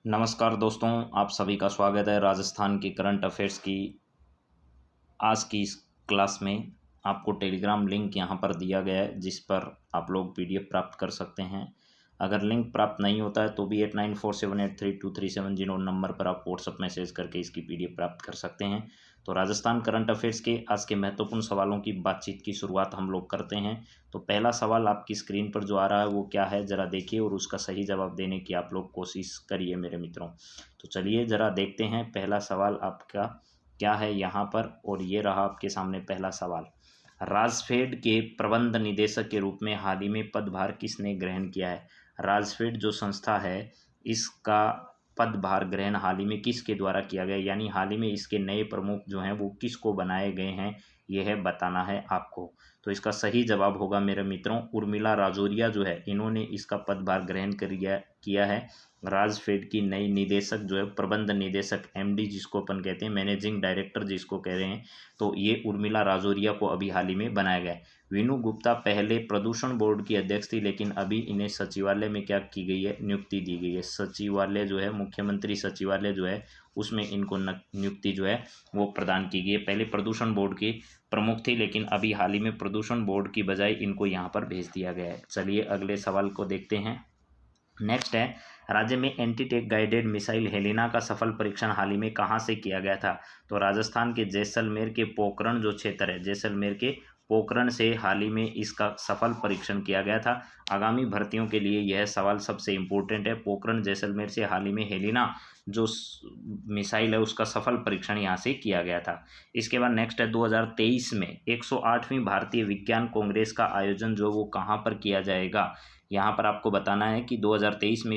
नमस्कार दोस्तों, आप सभी का स्वागत है राजस्थान की करंट अफेयर्स की आज की इस क्लास में। आपको टेलीग्राम लिंक यहाँ पर दिया गया है जिस पर आप लोग पीडीएफ प्राप्त कर सकते हैं। अगर लिंक प्राप्त नहीं होता है तो भी 8947832370 नंबर पर आप व्हाट्सअप मैसेज करके इसकी पीडीएफ प्राप्त कर सकते हैं। तो राजस्थान करंट अफेयर्स के आज के महत्वपूर्ण सवालों की बातचीत की शुरुआत हम लोग करते हैं। तो पहला सवाल आपकी स्क्रीन पर जो आ रहा है वो क्या है, ज़रा देखिए और उसका सही जवाब देने की आप लोग कोशिश करिए मेरे मित्रों। तो चलिए ज़रा देखते हैं पहला सवाल आपका क्या है यहाँ पर। और ये रहा आपके सामने पहला सवाल। राजफेड के प्रबंध निदेशक के रूप में हाल ही में पदभार किसने ग्रहण किया है। राजफेड जो संस्था है इसका पदभार ग्रहण हाल ही में किसके द्वारा किया गया, यानी हाल ही में इसके नए प्रमुख जो हैं वो किसको बनाए गए हैं, यह है बताना है आपको। तो इसका सही जवाब होगा मेरे मित्रों उर्मिला राजौरिया जो है इन्होंने इसका पदभार ग्रहण किया है। राजफेड की नई निदेशक जो है प्रबंध निदेशक एमडी जिसको अपन कहते हैं, मैनेजिंग डायरेक्टर जिसको कह रहे हैं, तो ये उर्मिला राजौरिया को अभी हाल ही में बनाया गया है। वीनू गुप्ता पहले प्रदूषण बोर्ड की अध्यक्ष थी लेकिन अभी इन्हें सचिवालय में क्या की गई है, नियुक्ति दी गई है। सचिवालय जो है मुख्यमंत्री सचिवालय जो है उसमें इनको नियुक्ति जो है वो प्रदान की गई है। पहले प्रदूषण बोर्ड की प्रमुख थी लेकिन अभी हाल ही में प्रदूषण बोर्ड की बजाय इनको यहाँ पर भेज दिया गया है। चलिए अगले सवाल को देखते हैं। नेक्स्ट है, राज्य में anti tank guided missile Helina का सफल परीक्षण हाल ही में कहाँ से किया गया था। तो राजस्थान के जैसलमेर के पोखरण जो क्षेत्र है, जैसलमेर के पोखरण से हाल ही में इसका सफल परीक्षण किया गया था। आगामी भर्तियों के लिए यह सवाल सबसे इम्पोर्टेंट है। पोखरण जैसलमेर से हाल ही में हेलिना जो मिसाइल है उसका सफल परीक्षण यहाँ से किया गया था। इसके बाद नेक्स्ट है 2023 में 108वीं भारतीय विज्ञान कांग्रेस का आयोजन जो वो कहाँ पर किया जाएगा। यहाँ पर आपको बताना है कि 2023 में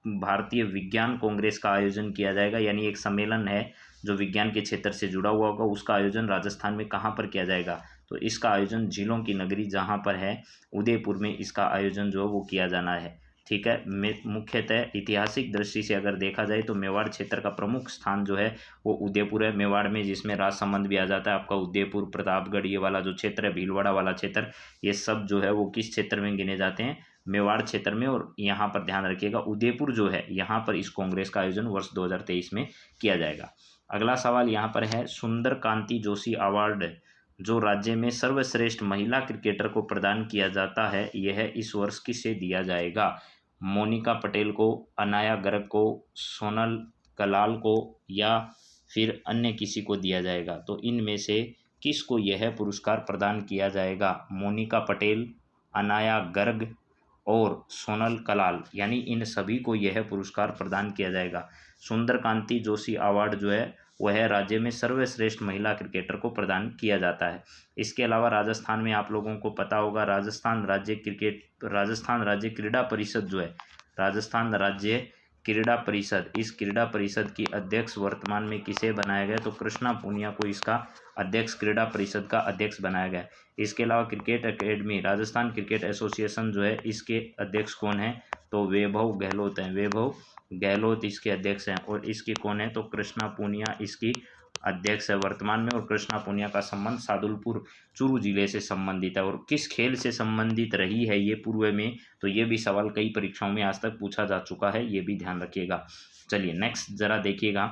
भारतीय विज्ञान कांग्रेस का आयोजन किया जाएगा, यानी एक सम्मेलन है जो विज्ञान के क्षेत्र से जुड़ा हुआ होगा, उसका आयोजन राजस्थान में कहाँ पर किया जाएगा। तो इसका आयोजन झीलों की नगरी जहाँ पर है उदयपुर में इसका आयोजन जो है वो किया जाना है। ठीक है, मुख्यतः ऐतिहासिक दृष्टि से अगर देखा जाए तो मेवाड़ क्षेत्र का प्रमुख स्थान जो है वो उदयपुर है। मेवाड़ में जिसमें राजसमंद भी आ जाता है आपका, उदयपुर, प्रतापगढ़, ये वाला जो क्षेत्र है, भीलवाड़ा वाला क्षेत्र, ये सब जो है वो किस क्षेत्र में गिने जाते हैं, मेवाड़ क्षेत्र में। और यहाँ पर ध्यान रखिएगा उदयपुर जो है यहाँ पर इस कांग्रेस का आयोजन वर्ष 2023 में किया जाएगा। अगला सवाल यहाँ पर है, सुंदर कांति जोशी अवार्ड जो राज्य में सर्वश्रेष्ठ महिला क्रिकेटर को प्रदान किया जाता है यह इस वर्ष किसे दिया जाएगा। मोनिका पटेल को, अनाया गर्ग को, सोनल कलाल को या फिर अन्य किसी को दिया जाएगा। तो इनमें से किसको यह पुरस्कार प्रदान किया जाएगा। मोनिका पटेल, अनाया गर्ग और सोनल कलाल, यानी इन सभी को यह पुरस्कार प्रदान किया जाएगा। सुंदर कांति जोशी अवार्ड जो है वह राज्य में सर्वश्रेष्ठ महिला क्रिकेटर को प्रदान किया जाता है। इसके अलावा राजस्थान में आप लोगों को पता होगा राजस्थान राज्य क्रीड़ा परिषद जो है, राजस्थान राज्य क्रीड़ा परिषद, इस क्रीड़ा परिषद की अध्यक्ष वर्तमान में किसे बनाया गया, तो कृष्णा पूनिया को इसका अध्यक्ष, क्रीड़ा परिषद का अध्यक्ष बनाया गया। इसके अलावा cricket academy, Rajasthan cricket association जो है इसके अध्यक्ष कौन है, तो वैभव गहलोत हैं। वैभव गहलोत इसके अध्यक्ष हैं। और इसके कौन है, तो कृष्णा पूनिया इसकी अध्यक्ष है वर्तमान में। और कृष्णा पूनिया का संबंध सादुलपुर चूरू जिले से संबंधित है। और किस खेल से संबंधित रही है ये पूर्व में, तो ये भी सवाल कई परीक्षाओं में आज तक पूछा जा चुका है, ये भी ध्यान रखिएगा। चलिए नेक्स्ट जरा देखिएगा,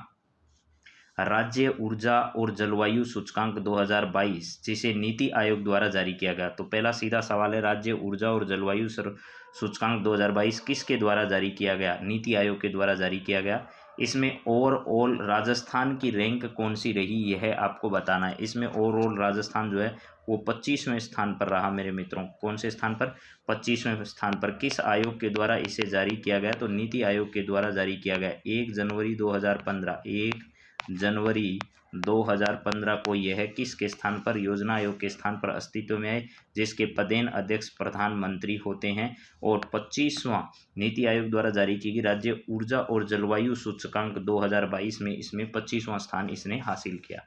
राज्य ऊर्जा और जलवायु सूचकांक 2022 जिसे नीति आयोग द्वारा जारी किया गया। तो पहला सीधा सवाल है, राज्य ऊर्जा और जलवायु सूचकांक 2022 किसके द्वारा जारी किया गया, नीति आयोग के द्वारा जारी किया गया। इसमें ओवरऑल राजस्थान की रैंक कौन सी रही यह आपको बताना है। इसमें ओवरऑल राजस्थान जो है वो 25वें स्थान पर रहा मेरे मित्रों। कौन से स्थान पर, 25वें स्थान पर। किस आयोग के द्वारा इसे जारी किया गया, तो नीति आयोग के द्वारा जारी किया गया 1 जनवरी 2015। 1 जनवरी 2015 को यह किसके स्थान पर, योजना आयोग के स्थान पर अस्तित्व में आए, जिसके पदेन अध्यक्ष प्रधानमंत्री होते हैं। और 25वां नीति आयोग द्वारा जारी की गई राज्य ऊर्जा और जलवायु सूचकांक 2022 में इसमें 25वां स्थान इसने हासिल किया।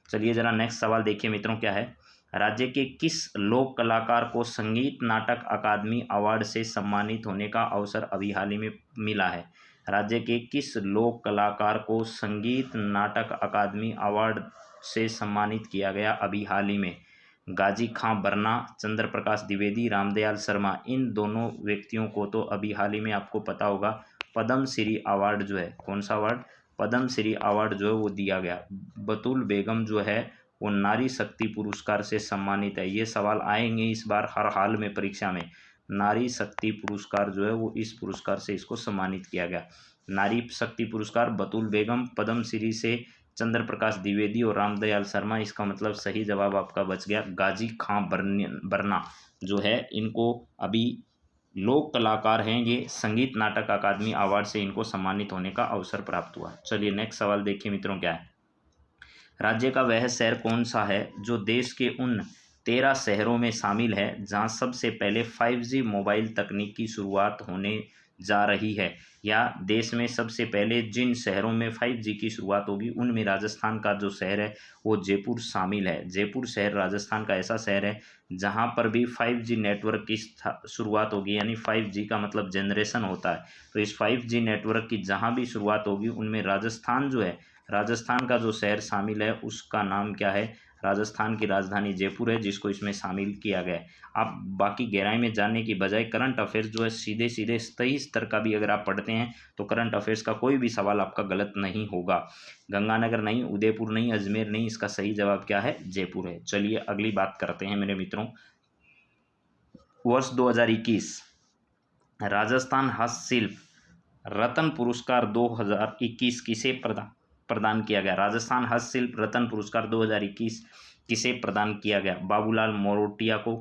चलिए जरा नेक्स्ट सवाल देखिए मित्रों, क्या है, राज्य के किस लोक कलाकार को संगीत नाटक अकादमी अवार्ड से सम्मानित होने का अवसर अभी हाल ही में मिला है। राज्य के किस लोक कलाकार को संगीत नाटक अकादमी अवार्ड से सम्मानित किया गया अभी हाल ही में। गाजी खां बरना, चंद्र प्रकाश द्विवेदी, रामदयाल शर्मा, इन दोनों व्यक्तियों को तो अभी हाल ही में आपको पता होगा पद्म श्री अवार्ड जो है, कौन सा अवार्ड, पद्म श्री अवार्ड जो है वो दिया गया। बतूल बेगम जो है वो नारी शक्ति पुरस्कार से सम्मानित है। ये सवाल आएंगे इस बार हर हाल में परीक्षा में। नारी शक्ति पुरस्कार जो है वो इस पुरस्कार से इसको सम्मानित किया गया। नारी शक्ति पुरस्कार बतूल बेगम, पद्मश्री से चंद्र प्रकाश द्विवेदी और रामदयाल शर्मा। इसका मतलब सही जवाब आपका बच गया गाजी खां बरना जो है, इनको अभी लोक कलाकार हैं, ये संगीत नाटक अकादमी अवार्ड से इनको सम्मानित होने का अवसर प्राप्त हुआ। चलिए नेक्स्ट सवाल देखिए मित्रों, क्या है। राज्य का वह शहर कौन सा है जो देश के उन 13 शहरों में शामिल है जहां सबसे पहले 5G मोबाइल तकनीक की शुरुआत होने जा रही है, या देश में सबसे पहले जिन शहरों में 5G की शुरुआत होगी उनमें राजस्थान का जो शहर है वो जयपुर शामिल है। जयपुर शहर राजस्थान का ऐसा शहर है जहां पर भी 5G नेटवर्क की शुरुआत होगी, यानी 5G का मतलब जनरेशन होता है। तो इस 5G नेटवर्क की जहां भी शुरुआत होगी उनमें राजस्थान जो है, राजस्थान का जो शहर शामिल है उसका नाम क्या है, राजस्थान की राजधानी जयपुर है जिसको इसमें शामिल किया गया है। आप बाकी गहराई में जानने की बजाय करंट अफेयर्स जो है सीधे सीधे सही स्तर का भी अगर आप पढ़ते हैं तो करंट अफेयर्स का कोई भी सवाल आपका गलत नहीं होगा। गंगानगर नहीं, उदयपुर नहीं, अजमेर नहीं, इसका सही जवाब क्या है, जयपुर है। चलिए अगली बात करते हैं मेरे मित्रों। वर्ष 2021 राजस्थान हस्तशिल्प रत्न पुरस्कार 2021 किसे प्रदान किया गया। राजस्थान हस्तशिल्प रत्न पुरस्कार 2021 किसे प्रदान किया गया। बाबूलाल मोरोटिया को,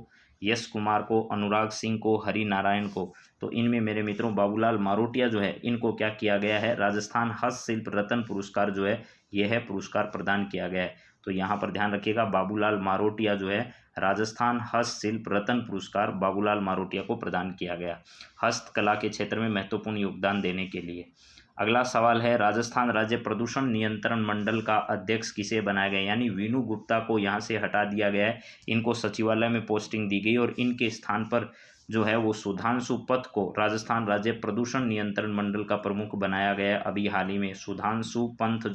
यश कुमार को, अनुराग सिंह को, हरि नारायण को। तो इनमें मेरे मित्रों बाबूलाल मारोटिया जो है इनको क्या किया गया है, राजस्थान हस्तशिल्प रत्न पुरस्कार जो है यह पुरस्कार प्रदान किया गया है। तो यहाँ पर ध्यान रखिएगा, बाबूलाल मारोटिया जो है राजस्थान हस्तशिल्प रत्न पुरस्कार बाबूलाल मारोटिया को प्रदान किया गया हस्तकला के क्षेत्र में महत्वपूर्ण योगदान देने के लिए। अगला सवाल है, राजस्थान राज्य प्रदूषण नियंत्रण मंडल का अध्यक्ष किसे बनाया गया, यानी वीनू गुप्ता को यहाँ से हटा दिया गया है, इनको सचिवालय में पोस्टिंग दी गई और इनके स्थान पर जो है वो सुधांशु पंत को राजस्थान राज्य प्रदूषण नियंत्रण मंडल का प्रमुख बनाया गया है अभी हाल ही में। सुधांश पंत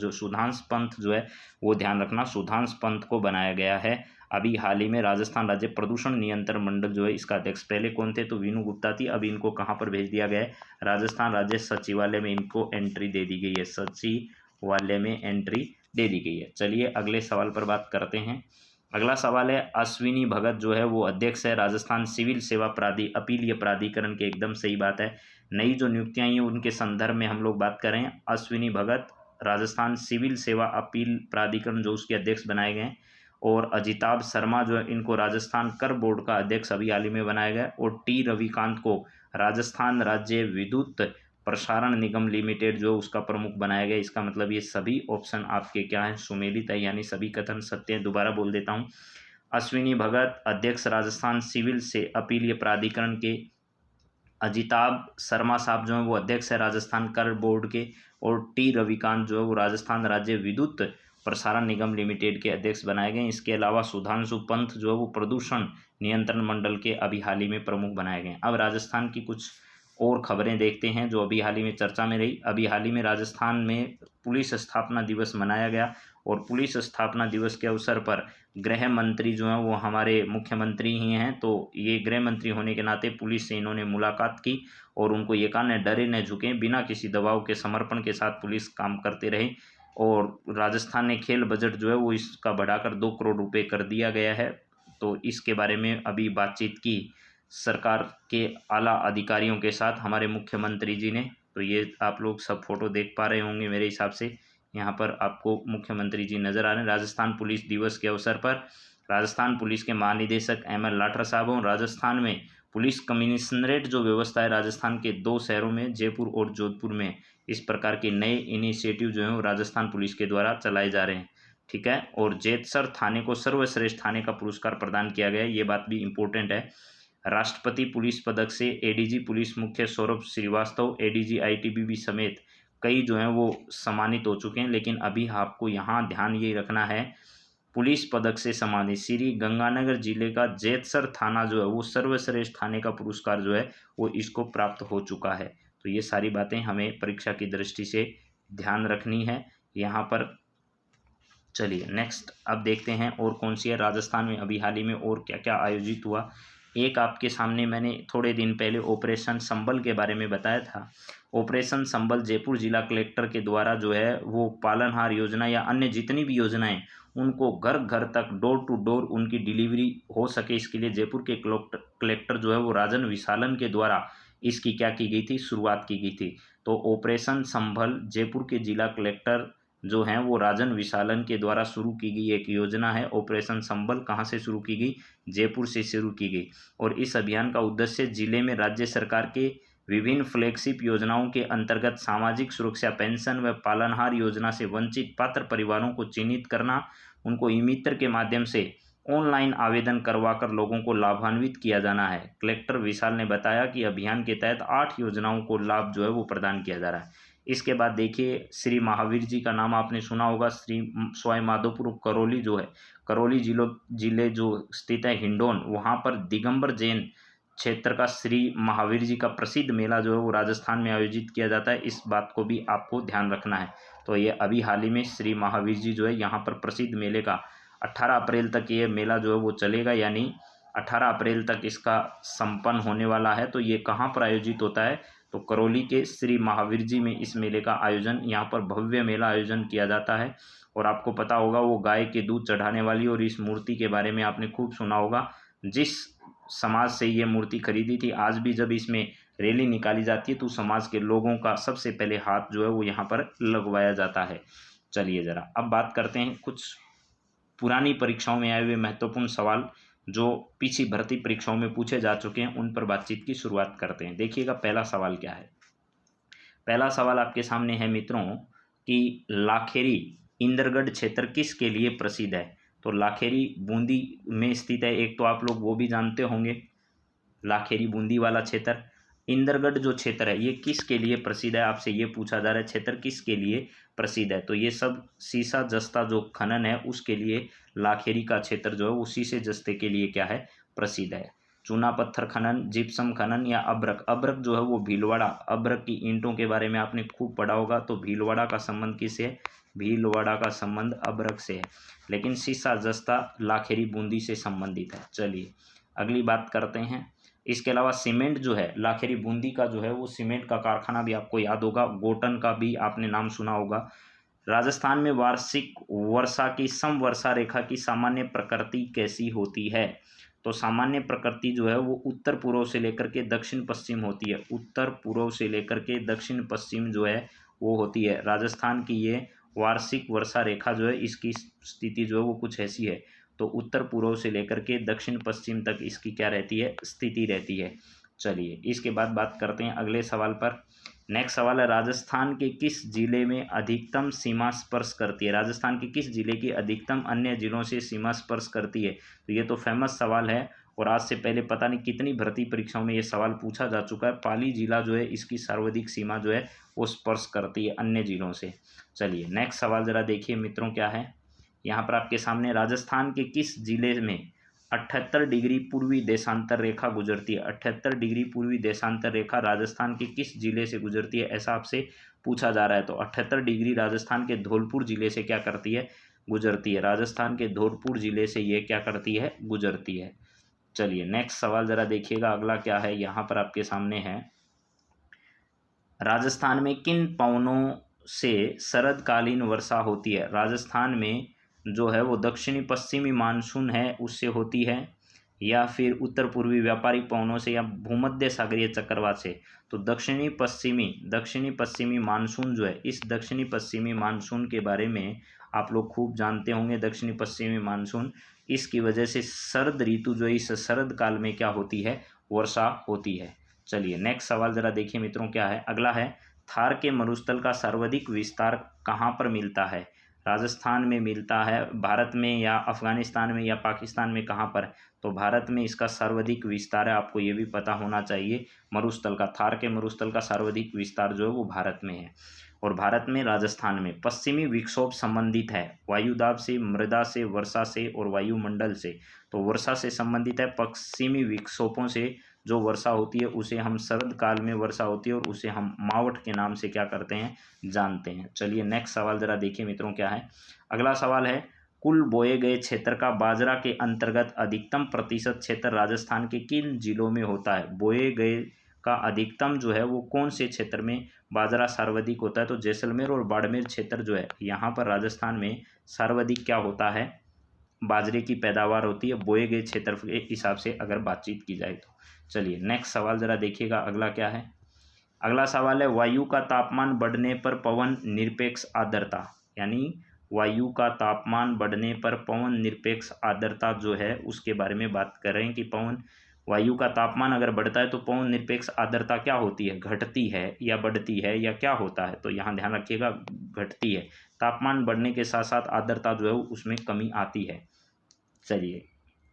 जो है वो ध्यान रखना, सुधांश पंत को बनाया गया है अभी हाल ही में राजस्थान राज्य प्रदूषण नियंत्रण मंडल जो है इसका अध्यक्ष। पहले कौन थे, तो वीनू गुप्ता थी। अभी इनको कहाँ पर भेज दिया गया है, राजस्थान राज्य सचिवालय में इनको एंट्री दे दी गई है, सचिवालय में एंट्री दे दी गई है। चलिए अगले सवाल पर बात करते हैं। अगला सवाल है, अश्विनी भगत जो है वो अध्यक्ष है राजस्थान सिविल सेवा अपीलीय प्राधिकरण के। एकदम सही बात है, नई जो नियुक्तियां आई हैं उनके संदर्भ में हम लोग बात कर रहे हैं। अश्विनी भगत राजस्थान सिविल सेवा अपील प्राधिकरण जो उसके अध्यक्ष बनाए गए हैं, और अजिताभ शर्मा जो है इनको राजस्थान कर बोर्ड का अध्यक्ष अभी हाल ही में बनाया गया, और टी रविकांत को राजस्थान राज्य विद्युत प्रसारण निगम लिमिटेड जो उसका प्रमुख बनाया गया। इसका मतलब ये सभी ऑप्शन आपके क्या हैं, सुमेलित है, यानी सभी कथन सत्य हैं। दोबारा बोल देता हूँ, अश्विनी भगत अध्यक्ष राजस्थान सिविल से अपीलीय प्राधिकरण के, अजिताभ शर्मा साहब जो हैं वो अध्यक्ष है राजस्थान कर बोर्ड के, और टी रविकांत जो है वो राजस्थान राज्य विद्युत प्रसारण निगम लिमिटेड के अध्यक्ष बनाए गए। इसके अलावा सुधांशु पंत जो है वो प्रदूषण नियंत्रण मंडल के अभी हाल ही में प्रमुख बनाए गए। अब राजस्थान की कुछ और खबरें देखते हैं जो अभी हाल ही में चर्चा में रही। अभी हाल ही में राजस्थान में पुलिस स्थापना दिवस मनाया गया, और पुलिस स्थापना दिवस के अवसर पर गृह मंत्री जो हैं वो हमारे मुख्यमंत्री ही हैं। तो ये गृह मंत्री होने के नाते पुलिस से इन्होंने मुलाकात की और उनको ये कहा न डरे न झुके, बिना किसी दबाव के समर्पण के साथ पुलिस काम करते रहे। और राजस्थान ने खेल बजट जो है वो इसका बढ़ाकर 2 करोड़ रुपये कर दिया गया है। तो इसके बारे में अभी बातचीत की सरकार के आला अधिकारियों के साथ हमारे मुख्यमंत्री जी ने। तो ये आप लोग सब फोटो देख पा रहे होंगे मेरे हिसाब से, यहाँ पर आपको मुख्यमंत्री जी नज़र आ रहे हैं। राजस्थान पुलिस दिवस के अवसर पर राजस्थान पुलिस के महानिदेशक एम.एल. लाठर साहब और राजस्थान में पुलिस कमिश्नरेट जो व्यवस्था है राजस्थान के 2 शहरों में, जयपुर और जोधपुर में, इस प्रकार के नए इनिशिएटिव जो हैं वो राजस्थान पुलिस के द्वारा चलाए जा रहे हैं। ठीक है, और जेतसर थाने को सर्वश्रेष्ठ थाने का पुरस्कार प्रदान किया गया है, ये बात भी इम्पोर्टेंट है। राष्ट्रपति पुलिस पदक से एडीजी पुलिस मुख्य सौरभ श्रीवास्तव, एडीजी आईटीबीपी समेत कई जो हैं वो सम्मानित हो चुके हैं। लेकिन अभी आपको यहाँ ध्यान ये रखना है, पुलिस पदक से सम्मानित श्री गंगानगर जिले का जेतसर थाना जो है वो सर्वश्रेष्ठ थाने का पुरस्कार जो है वो इसको प्राप्त हो चुका है। तो ये सारी बातें हमें परीक्षा की दृष्टि से ध्यान रखनी है यहाँ पर। चलिए नेक्स्ट अब देखते हैं और कौन सी है राजस्थान में अभी हाल ही में और क्या क्या आयोजित हुआ। एक आपके सामने मैंने थोड़े दिन पहले ऑपरेशन संबल के बारे में बताया था। ऑपरेशन संबल जयपुर जिला कलेक्टर के द्वारा जो है वो पालनहार योजना या अन्य जितनी भी योजनाएं उनको घर घर तक डोर टू डोर उनकी डिलीवरी हो सके, इसके लिए जयपुर के कलेक्टर जो है वो राजन विशालन के द्वारा इसकी क्या की गई थी, शुरुआत की गई थी। तो ऑपरेशन संभल जयपुर के जिला कलेक्टर जो हैं वो राजन विशालन के द्वारा शुरू की गई एक योजना है। ऑपरेशन संबल कहाँ से शुरू की गई, जयपुर से शुरू की गई। और इस अभियान का उद्देश्य जिले में राज्य सरकार के विभिन्न फ्लैगशिप योजनाओं के अंतर्गत सामाजिक सुरक्षा पेंशन व पालनहार योजना से वंचित पात्र परिवारों को चिन्हित करना, उनको ई मित्र के माध्यम से ऑनलाइन आवेदन करवाकर लोगों को लाभान्वित किया जाना है। कलेक्टर विशाल ने बताया कि अभियान के तहत 8 योजनाओं को लाभ जो है वो प्रदान किया जा रहा है। इसके बाद देखिए श्री महावीर जी का नाम आपने सुना होगा। श्री सवाई माधोपुर करौली जो है, करौली जिले जो स्थित है हिंडौन, वहाँ पर दिगंबर जैन क्षेत्र का श्री महावीर जी का प्रसिद्ध मेला जो है वो राजस्थान में आयोजित किया जाता है। इस बात को भी आपको ध्यान रखना है। तो ये अभी हाल ही में श्री महावीर जी जो है यहाँ पर प्रसिद्ध मेले का 18 अप्रैल तक ये मेला जो है वो चलेगा, यानी 18 अप्रैल तक इसका संपन्न होने वाला है। तो ये कहाँ पर आयोजित होता है, तो करौली के श्री महावीर जी में इस मेले का आयोजन, यहाँ पर भव्य मेला आयोजन किया जाता है। और आपको पता होगा वो गाय के दूध चढ़ाने वाली और इस मूर्ति के बारे में आपने खूब सुना होगा। जिस समाज से ये मूर्ति खरीदी थी, आज भी जब इसमें रैली निकाली जाती है तो समाज के लोगों का सबसे पहले हाथ जो है वो यहाँ पर लगवाया जाता है। चलिए ज़रा अब बात करते हैं कुछ पुरानी परीक्षाओं में आए हुए महत्वपूर्ण सवाल जो पिछली भर्ती परीक्षाओं में पूछे जा चुके हैं, उन पर बातचीत की शुरुआत करते हैं। देखिएगा पहला सवाल क्या है। पहला सवाल आपके सामने है मित्रों कि लाखेरी इंद्रगढ़ क्षेत्र किसके लिए प्रसिद्ध है। तो लाखेरी बूंदी में स्थित है, एक तो आप लोग वो भी जानते होंगे, लाखेरी बूंदी वाला क्षेत्र। इंद्रगढ़ जो क्षेत्र है ये किसके लिए प्रसिद्ध है, आपसे ये पूछा जा रहा है क्षेत्र किसके लिए प्रसिद्ध है। तो ये सब सीसा जस्ता जो खनन है उसके लिए लाखेरी का क्षेत्र जो है वो शीशे जस्ते के लिए क्या है, प्रसिद्ध है। चूना पत्थर खनन, जिप्सम खनन या अब्रक। अब्रक जो है वो भीलवाड़ा, अब्रक की ईंटों के बारे में आपने खूब पढ़ा होगा। तो भीलवाड़ा का संबंध किससे है, भीलवाड़ा का संबंध अब्रक से है। लेकिन सीसा जस्ता लाखेरी बूंदी से संबंधित है। चलिए अगली बात करते हैं। इसके अलावा सीमेंट जो है लाखेरी बूंदी का जो है वो सीमेंट का कारखाना भी आपको याद होगा। गोटन का भी आपने नाम सुना होगा। राजस्थान में वार्षिक वर्षा की समवर्षा रेखा की सामान्य प्रकृति कैसी होती है। तो सामान्य प्रकृति जो है वो उत्तर पूर्व से लेकर के दक्षिण पश्चिम होती है। उत्तर पूर्व से लेकर के दक्षिण पश्चिम जो है वो होती है। राजस्थान की ये वार्षिक वर्षा रेखा जो है इसकी स्थिति जो है वो कुछ ऐसी है। तो उत्तर पूर्व से लेकर के दक्षिण पश्चिम तक इसकी क्या रहती है, स्थिति रहती है। चलिए इसके बाद बात करते हैं अगले सवाल पर। नेक्स्ट सवाल है राजस्थान के किस जिले में अधिकतम सीमा स्पर्श करती है। राजस्थान के किस जिले की अधिकतम अन्य जिलों से सीमा स्पर्श करती है। तो ये तो फेमस सवाल है और आज से पहले पता नहीं कितनी भर्ती परीक्षाओं में ये सवाल पूछा जा चुका है। पाली जिला जो है इसकी सर्वाधिक सीमा जो है वो स्पर्श करती है अन्य जिलों से। चलिए नेक्स्ट सवाल ज़रा देखिए मित्रों क्या है यहाँ पर आपके सामने। राजस्थान के किस जिले में 78 डिग्री पूर्वी देशांतर रेखा गुजरती है। 78 डिग्री पूर्वी देशांतर रेखा राजस्थान के किस जिले से गुजरती है, ऐसा आपसे पूछा जा रहा है। तो 78 डिग्री राजस्थान के धौलपुर जिले से क्या करती है, गुजरती है। राजस्थान के धौलपुर जिले से ये क्या करती है, गुजरती है। चलिए नेक्स्ट सवाल ज़रा देखिएगा अगला क्या है यहाँ पर आपके सामने है। राजस्थान में किन पवनों से शरदकालीन वर्षा होती है। राजस्थान में जो है वो दक्षिणी पश्चिमी मानसून है उससे होती है, या फिर उत्तर पूर्वी व्यापारिक पवनों से, या भूमध्य सागरीय चक्रवात से। तो दक्षिणी पश्चिमी मानसून जो है, इस दक्षिणी पश्चिमी मानसून के बारे में आप लोग खूब जानते होंगे। दक्षिणी पश्चिमी मानसून, इसकी वजह से शरद ऋतु जो इस शरद काल में क्या होती है, वर्षा होती है। चलिए नेक्स्ट सवाल ज़रा देखिए मित्रों क्या है अगला है। थार के मरुस्थल का सर्वाधिक विस्तार कहाँ पर मिलता है। राजस्थान में मिलता है, भारत में या अफगानिस्तान में या पाकिस्तान में, कहाँ पर। तो भारत में इसका सर्वाधिक विस्तार है, आपको ये भी पता होना चाहिए। मरुस्थल का, थार के मरुस्थल का सर्वाधिक विस्तार जो है वो भारत में है। और भारत में राजस्थान में पश्चिमी विक्षोभ संबंधित है वायुदाब से, मृदा से, वर्षा से और वायुमंडल से। तो वर्षा से संबंधित है, पश्चिमी विक्षोभों से जो वर्षा होती है उसे हम शरद काल में वर्षा होती है और उसे हम मावठ के नाम से क्या करते हैं, जानते हैं। चलिए नेक्स्ट सवाल ज़रा देखिए मित्रों क्या है अगला सवाल है। कुल बोए गए क्षेत्र का बाजरा के अंतर्गत अधिकतम प्रतिशत क्षेत्र राजस्थान के किन जिलों में होता है? बोए गए का अधिकतम जो है वो कौन से क्षेत्र में बाजरा सर्वाधिक होता है? तो जैसलमेर और बाड़मेर क्षेत्र जो है यहाँ पर राजस्थान में सर्वाधिक क्या होता है, बाजरे की पैदावार होती है बोए गए क्षेत्र के हिसाब से अगर बातचीत की जाए तो। चलिए नेक्स्ट सवाल ज़रा देखिएगा, अगला क्या है। अगला सवाल है वायु का तापमान बढ़ने पर पवन निरपेक्ष आर्द्रता, यानी वायु का तापमान बढ़ने पर पवन निरपेक्ष आर्द्रता जो है उसके बारे में बात कर रहे हैं कि पवन वायु का तापमान अगर बढ़ता है तो पवन निरपेक्ष आर्द्रता क्या होती है, घटती है या बढ़ती है या क्या होता है? तो यहाँ ध्यान रखिएगा घटती है। तापमान बढ़ने के साथ साथ आर्द्रता जो है उसमें कमी आती है। चलिए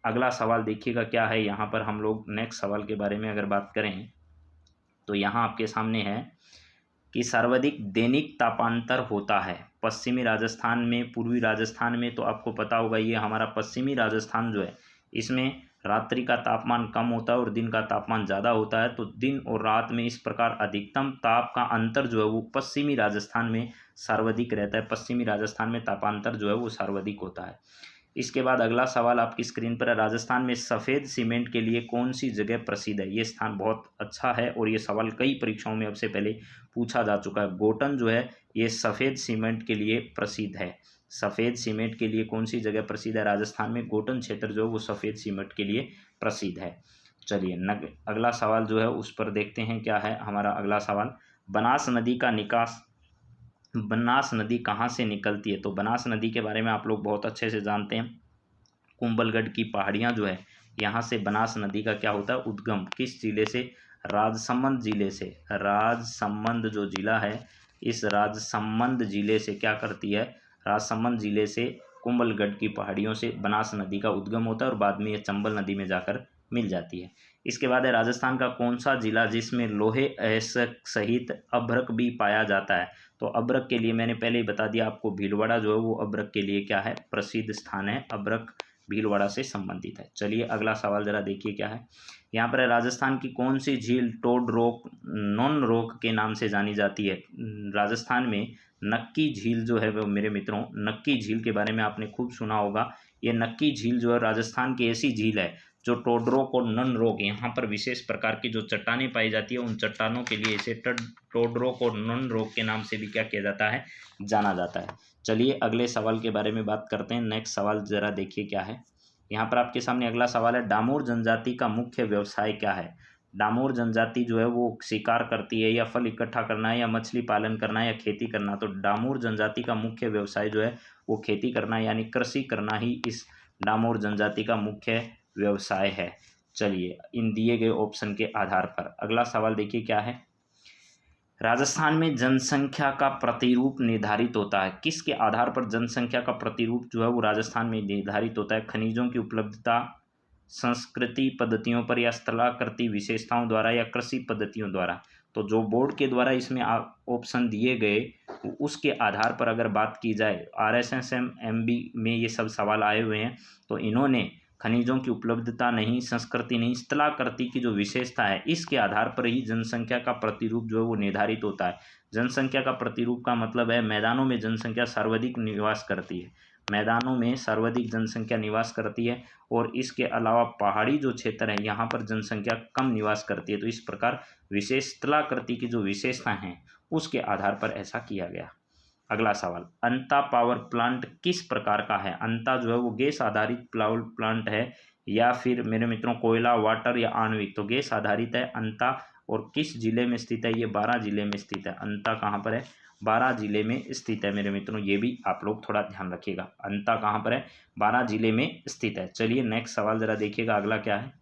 अगला सवाल देखिएगा क्या है। यहाँ पर हम लोग नेक्स्ट सवाल के बारे में अगर बात करें तो यहाँ आपके सामने है कि सर्वाधिक दैनिक तापांतर होता है पश्चिमी राजस्थान में, पूर्वी राजस्थान में। तो आपको पता होगा ये हमारा पश्चिमी राजस्थान जो है इसमें रात्रि का तापमान कम होता है और दिन का तापमान ज़्यादा होता है। तो दिन और रात में इस प्रकार अधिकतम ताप का अंतर जो है वो पश्चिमी राजस्थान में सर्वाधिक रहता है। पश्चिमी राजस्थान में तापांतर जो है वो सर्वाधिक होता है। इसके बाद अगला सवाल आपकी स्क्रीन पर है, राजस्थान में सफ़ेद सीमेंट के लिए कौन सी जगह प्रसिद्ध है? ये स्थान बहुत अच्छा है और ये सवाल कई परीक्षाओं में अब से पहले पूछा जा चुका है। गोटन जो है ये सफ़ेद सीमेंट के लिए प्रसिद्ध है। सफ़ेद सीमेंट के लिए कौन सी जगह प्रसिद्ध है? राजस्थान में गोटन क्षेत्र जो है वो सफ़ेद सीमेंट के लिए प्रसिद्ध है। चलिए अगला सवाल जो है उस पर देखते हैं क्या है हमारा अगला सवाल। बनास नदी का निकास, बनास नदी कहाँ से निकलती है? तो बनास नदी के बारे में आप लोग बहुत अच्छे से जानते हैं। कुंभलगढ़ की पहाड़ियाँ जो है यहाँ से बनास नदी का क्या होता है उद्गम, किस जिले से? राजसमंद जिले से। राजसमंद जो जिला है इस राजसमंद जिले से क्या करती है, राजसमंद जिले से कुंभलगढ़ की पहाड़ियों से बनास नदी का उद्गम होता है और बाद में ये चंबल नदी में जाकर मिल जाती है। इसके बाद है राजस्थान का कौन सा जिला जिसमें लोहे ऐसक सहित अभ्रक भी पाया जाता है? तो अभ्रक के लिए मैंने पहले ही बता दिया आपको, भीलवाड़ा जो है वो अभ्रक के लिए क्या है, प्रसिद्ध स्थान है। अभ्रक भीलवाड़ा से संबंधित है। चलिए अगला सवाल ज़रा देखिए क्या है। यहाँ पर है राजस्थान की कौन सी झील टोड रोक नॉन रोक के नाम से जानी जाती है? राजस्थान में नक्की झील जो है वो मेरे मित्रों, नक्की झील के बारे में आपने खूब सुना होगा। ये नक्की झील जो है राजस्थान की ऐसी झील है जो टोडरोक और नन रोक, यहाँ पर विशेष प्रकार की जो चट्टानें पाई जाती है उन चट्टानों के लिए इसे टोडरोक और नन रोक के नाम से भी क्या किया जाता है, जाना जाता है। चलिए अगले सवाल के बारे में बात करते हैं। नेक्स्ट सवाल ज़रा देखिए क्या है। यहाँ पर आपके सामने अगला सवाल है, डामोर जनजाति का मुख्य व्यवसाय क्या है? डामोर जनजाति जो है वो शिकार करती है या फल इकट्ठा करना है या मछली पालन करना है या खेती करना? तो डामोर जनजाति का मुख्य व्यवसाय जो है वो खेती करना है, यानी कृषि करना ही इस डामोर जनजाति का मुख्य व्यवसाय है। चलिए इन दिए गए ऑप्शन के आधार पर अगला सवाल देखिए क्या है। राजस्थान में जनसंख्या का प्रतिरूप निर्धारित होता है, किसके आधार पर जनसंख्या का प्रतिरूप जो है वो राजस्थान में निर्धारित होता है? खनिजों की उपलब्धता, संस्कृति पद्धतियों पर या स्थलाकृति विशेषताओं द्वारा या कृषि पद्धतियों द्वारा? तो जो बोर्ड के द्वारा इसमें ऑप्शन दिए गए उसके आधार पर अगर बात की जाए, RSSM MB में ये सब सवाल आए हुए हैं, तो इन्होंने खनिजों की उपलब्धता नहीं, संस्कृति नहीं, स्थलाकृति की जो विशेषता है इसके आधार पर ही जनसंख्या का प्रतिरूप जो है वो निर्धारित होता है। जनसंख्या का प्रतिरूप का मतलब है मैदानों में जनसंख्या सर्वाधिक निवास करती है, मैदानों में सर्वाधिक जनसंख्या निवास करती है और इसके अलावा पहाड़ी जो क्षेत्र है यहाँ पर जनसंख्या कम निवास करती है। तो इस प्रकार विशेष स्थलाकृति की जो विशेषता हैं उसके आधार पर ऐसा किया गया। अगला सवाल, अंता पावर प्लांट किस प्रकार का है? अंता जो है वो गैस आधारित पावर प्लांट है या फिर मेरे मित्रों कोयला, वाटर या आणविक? तो गैस आधारित है अंता। और किस जिले में स्थित है? ये 12 जिले में स्थित है। अंता कहाँ पर है? 12 जिले में स्थित है मेरे मित्रों, ये भी आप लोग थोड़ा ध्यान रखिएगा। अंता कहाँ पर है? 12 जिले में स्थित है। चलिए नेक्स्ट सवाल ज़रा देखिएगा अगला क्या है।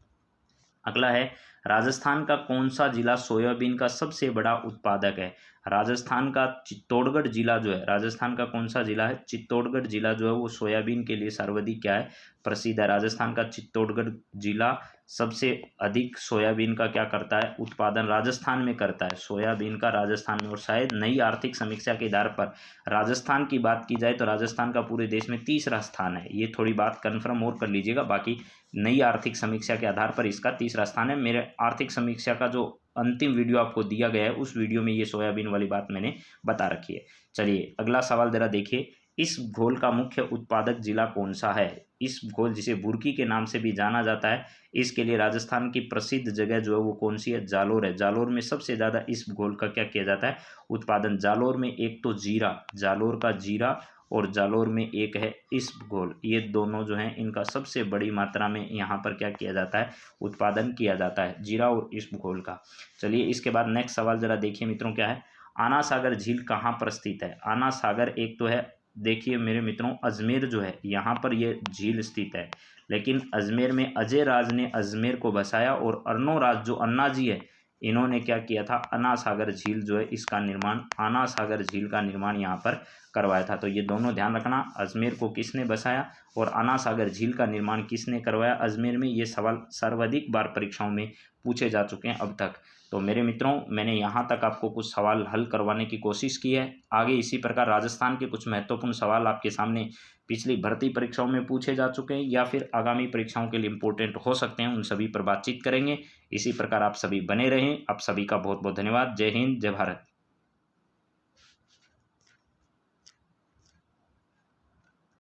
अगला है, राजस्थान का कौन सा जिला सोयाबीन का सबसे बड़ा उत्पादक है? राजस्थान का चित्तौड़गढ़ जिला जो है, राजस्थान का कौन सा जिला है? चित्तौड़गढ़ जिला जो है वो सोयाबीन के लिए सर्वाधिक क्या है, प्रसिद्ध है। राजस्थान का चित्तौड़गढ़ जिला सबसे अधिक सोयाबीन का क्या करता है, उत्पादन राजस्थान में करता है, सोयाबीन का राजस्थान में। और शायद नई आर्थिक समीक्षा के आधार पर राजस्थान की बात की जाए तो राजस्थान का पूरे देश में 3रा स्थान है। ये थोड़ी बात कन्फर्म और कर लीजिएगा, बाकी नई आर्थिक समीक्षा के आधार पर इसका 3रा स्थान है। मेरे आर्थिक समीक्षा का जो अंतिम वीडियो आपको दिया गया है उस वीडियो में ये सोयाबीन वाली बात मैंने बता रखी है। चलिए अगला सवाल ज़रा देखिए, इस घोल का मुख्य उत्पादक जिला कौन सा है? इस घोल जिसे बुर्की के नाम से भी जाना जाता है, इसके लिए राजस्थान की प्रसिद्ध जगह जो है वो कौन सी है? जालोर है। जालोर में सबसे ज़्यादा इस घोल का क्या किया जाता है? उत्पादन। जालोर में एक तो जीरा, जालोर का जीरा, और जालोर में एक है इस्प घोल, ये दोनों जो हैं इनका सबसे बड़ी मात्रा में यहाँ पर क्या किया जाता है? उत्पादन किया जाता है, जीरा और इस्प घोल का। चलिए इसके बाद नेक्स्ट सवाल जरा देखिए मित्रों क्या है। आना सागर झील कहाँ पर स्थित है? आना सागर एक तो है, देखिए मेरे मित्रों, अजमेर जो है यहाँ पर ये झील स्थित है, लेकिन अजमेर में अजय राज ने अजमेर को बसाया और अर्नोराज जो अन्ना जी है इन्होंने क्या किया था? अन्ना सागर झील जो है इसका निर्माण, आना सागर झील का निर्माण यहाँ पर करवाया था। तो ये दोनों ध्यान रखना, अजमेर को किसने बसाया और अन्ना सागर झील का निर्माण किसने करवाया अजमेर में। ये सवाल सर्वाधिक बार परीक्षाओं में पूछे जा चुके हैं अब तक। तो मेरे मित्रों, मैंने यहाँ तक आपको कुछ सवाल हल करवाने की कोशिश की है। आगे इसी प्रकार राजस्थान के कुछ महत्वपूर्ण सवाल आपके सामने पिछली भर्ती परीक्षाओं में पूछे जा चुके हैं या फिर आगामी परीक्षाओं के लिए इम्पोर्टेंट हो सकते हैं, उन सभी पर बातचीत करेंगे। इसी प्रकार आप सभी बने रहें। आप सभी का बहुत बहुत धन्यवाद। जय हिंद, जय भारत।